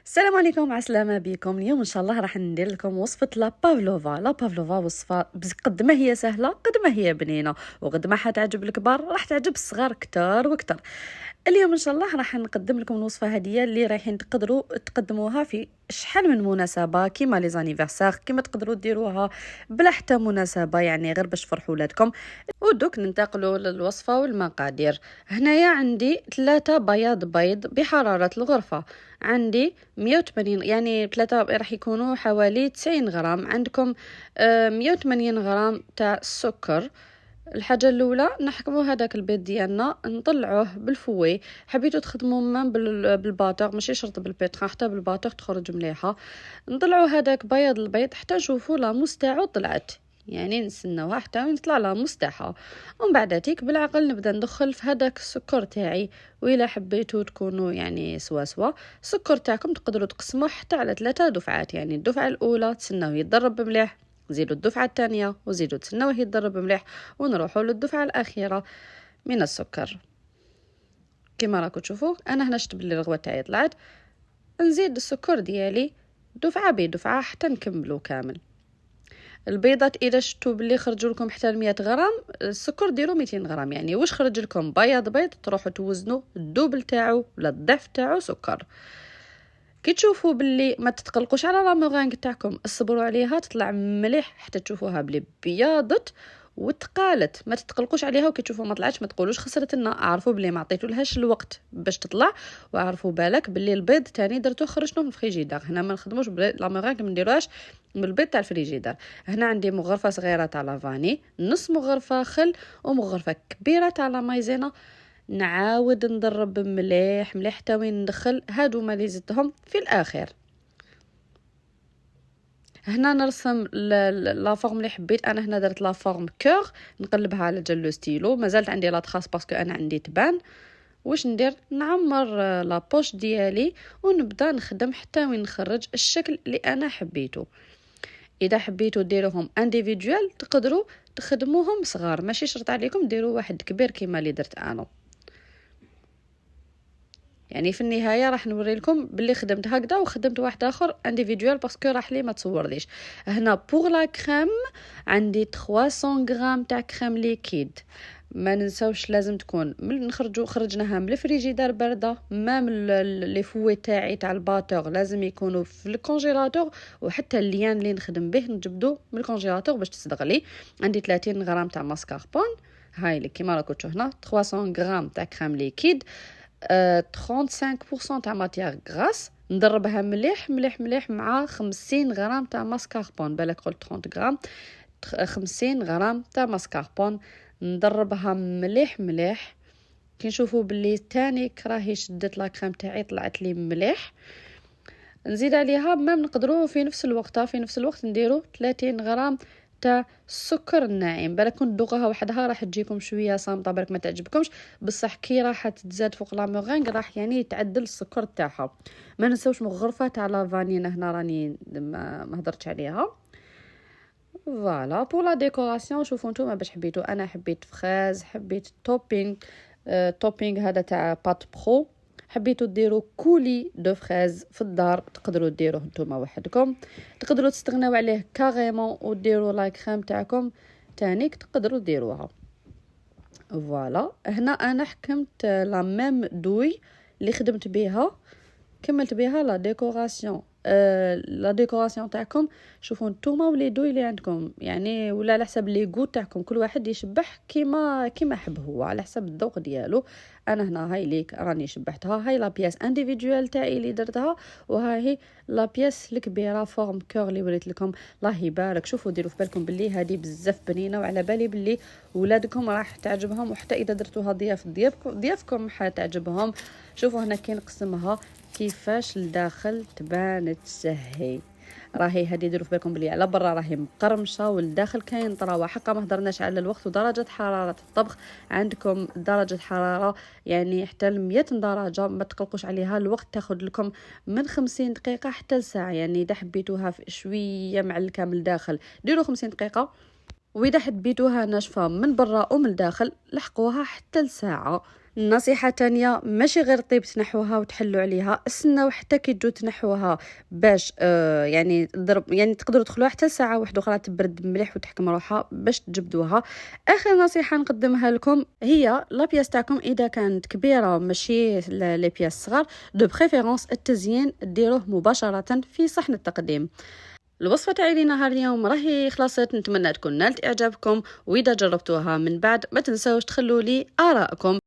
السلام عليكم، عسلامة بكم. اليوم ان شاء الله راح ندير لكم وصفة لا بافلوفا. وصفة قد ما هي سهلة قد ما هي بنينة، وقد ما حتعجب الكبار راح تعجب الصغار كتار وكتر. اليوم ان شاء الله راح نقدم لكم الوصفة هدية اللي رايحين تقدروا تقدموها في شحال من مناسبة، كيما لي زانيفرسار، كيما تقدروا ديروها بلا حتى مناسبة، يعني غير باش تفرحوا ولادكم. ودوك ننتقلوا للوصفة والمقادير. هنايا عندي 3 بياض بيض بحرارة الغرفة، عندي 180، يعني 3 راح يكونوا حوالي 90 غرام. عندكم 180 غرام تاع السكر. الحاجه الاولى نحكموا هذاك البيض ديالنا، نطلعوه بالفوي. حبيتوا تخدموا من بالباتور، ماشي شرط بالبيتران، حتى بالباتور تخرج مليحه. نطلعوا هذاك بياض البيض حتى نشوفوا لا موس تاعو طلعت، يعني نستناوها حتى يطلع لا موس تاعها. ومن بعد تيك بالعقل نبدا ندخل في هذاك السكر تاعي. وإلا حبيتوا تكونوا يعني سوا السكر تاعكم تقدروا تقسموه حتى على 3 دفعات، يعني الدفعه الاولى تسناوه يتضرب مليح، زيدوا الدفعه الثانيه وزيدوا تسناوه يتضرب مليح، ونروحوا للدفعه الاخيره من السكر. كما راكم تشوفوا انا هنا شفت بلي الرغوه تاعي طلعت، نزيد السكر ديالي دفعه بدفعه حتى نكملو كامل. البيضات اذا شفتوا بلي خرجوا لكم حتى 100 غرام، السكر ديروا 200 غرام، يعني واش خرج لكم بياض بيض تروحوا توزنوا الدوبل تاعو ولا الضعف تاعو سكر. كي تشوفوا باللي ما تتقلقوش على لا مورينغ تاعكم، اصبروا عليها تطلع مليح حتى تشوفوها بلي بياضت وتقالت، ما تتقلقوش عليها. وكي تشوفوا ما طلعتش ما تقولوش خسرت لنا، اعرفوا بلي ما عطيتولهاش الوقت باش تطلع، واعرفوا بالك بلي البيض تاني درتو خرجته من الفريجيدار. هنا ما نخدموش لا مورينغ، ما نديروهاش من البيض تاع الفريجيدار. هنا عندي مغرفه صغيره تاع لافاني، نص مغرفه خل، ومغرفه كبيره تاع لا مايزينا. نعاود نضرب مليح مليح حتى وين ندخل هادو ما اللي زدتهم في الاخر. هنا نرسم لا فورم اللي حبيت انا. هنا درت لا فورم كور، نقلبها على جل لو ستيلو. مازالت عندي لا تراس باسكو انا عندي تبان. واش ندير؟ نعمر لا بوش ديالي ونبدا نخدم حتى وين نخرج الشكل اللي انا حبيته. اذا حبيتوا ديروهم انديفيدوال تقدروا تخدموهم صغار، ماشي شرط عليكم ديروا واحد كبير كيما اللي درت انا. يعني في النهايه راح نوري لكم باللي خدمت هكذا وخدمت واحد اخر انديفيدوال باسكو راح لي ما تصورليش. هنا بور لا كريم عندي 300 غرام تاع كريم ليكيد. ما ننساوش لازم تكون من خرجناها من الفريجيدار بارده، ما من لي فوي تاعي تاع الباتور لازم يكونوا في الكونجيلاتور، وحتى الليان اللي نخدم به نجبدو من الكونجيلاتور باش تصدق لي. عندي 30 غرام تاع ماسكاربون، هاي اللي كيما راكم تشوفوا هنا 300 غرام تاع كريم ليكيد، 35% تاع ماتيير غراس. ندربها مليح مليح مليح مع 50 غرام تاع ماسكاربون، بالك قلت 30 غرام، 50 غرام تاع ماسكاربون. ندربها مليح مليح. كي نشوفوا باللي تاني راهي شدت لا كريم تاعي طلعت لي مليح، نزيد عليها ما نقدروا في نفس الوقت نديروا 30 غرام تاع السكر الناعم. بالك كنت تذوقوها وحدها راح تجيكم شويه صامته، بالك ما تعجبكمش، بصح كي راح تتزاد فوق لا مورينغ راح يعني يتعدل السكر تاعها. ما ننساوش مغرفه تاع لا فانيلا، هنا راني ما هضرتش عليها. فوالا بور لا ديكوراسيون شوفوا نتوما باش حبيتوا. انا حبيت فخاز، حبيت توبينغ هذا تاع بات برو. حبيتوا ديروا كولي دو فريز في الدار تقدروا ديروه نتوما وحدكم، تقدروا تستغناو عليه كاريمون وديروا لا كريم تاعكم تانيك تقدروا ديروها. فوالا هنا انا حكمت لا ميم دوي اللي خدمت بها، كملت بها لا ديكوراسيون. لا ديكوراسيون تاعكم شوفوا نتوما ولي دوي اللي عندكم، يعني ولا على حسب لي غو تاعكم، كل واحد يشبح كيما حب هو على حسب الذوق ديالو. انا هنا هاي ليك راني شبحتها، هاي لا بياس انديفيدوال تاعي اللي درتها، وهاي لا بياس الكبيره فورم كور اللي وريت لكم. الله يبارك. شوفوا ديروا في بالكم باللي هذه بزاف بنينه، وعلى بالي باللي ولادكم راح تعجبهم، وحتى اذا درتوها ضيافكم حتعجبهم. شوفوا هنا كي نقسمها كيفاش لداخل تبان تسهي. راهي هذه ديروا في بالكم بلي على برا راهي مقرمشه والداخل كاين طراوه. حقا ما هضرناش على الوقت ودرجه حراره الطبخ. عندكم درجه حراره يعني حتى 100 درجه، ما تقلقوش عليها. الوقت تاخذ لكم من 50 دقيقه حتى ساعه، يعني اذا حبيتوها شويه معلكه من الداخل ديروا 50 دقيقه، واذا حبيتوها ناشفه من برا ومن الداخل لحقوها حتى لساعه. نصيحة تانية، ماشي غير طيب تنحوها وتحلوا عليها، استناو حتى كي تجو تنحوها باش يعني ضرب يعني تقدروا تدخلوها حتى ساعة واحدة اخرى تبرد مليح وتحكم روحها باش تجبدوها. اخر نصيحة نقدمها لكم هي لابياس تاعكم اذا كانت كبيرة ماشي لي بياس صغار، دو بريفيرونس التزيين ديروه مباشرة في صحن التقديم. الوصفة تاعي لنهار اليوم راهي خلصت، نتمنى تكون نالت اعجابكم، واذا جربتوها من بعد ما تنساوش تخلوا لي ارائكم.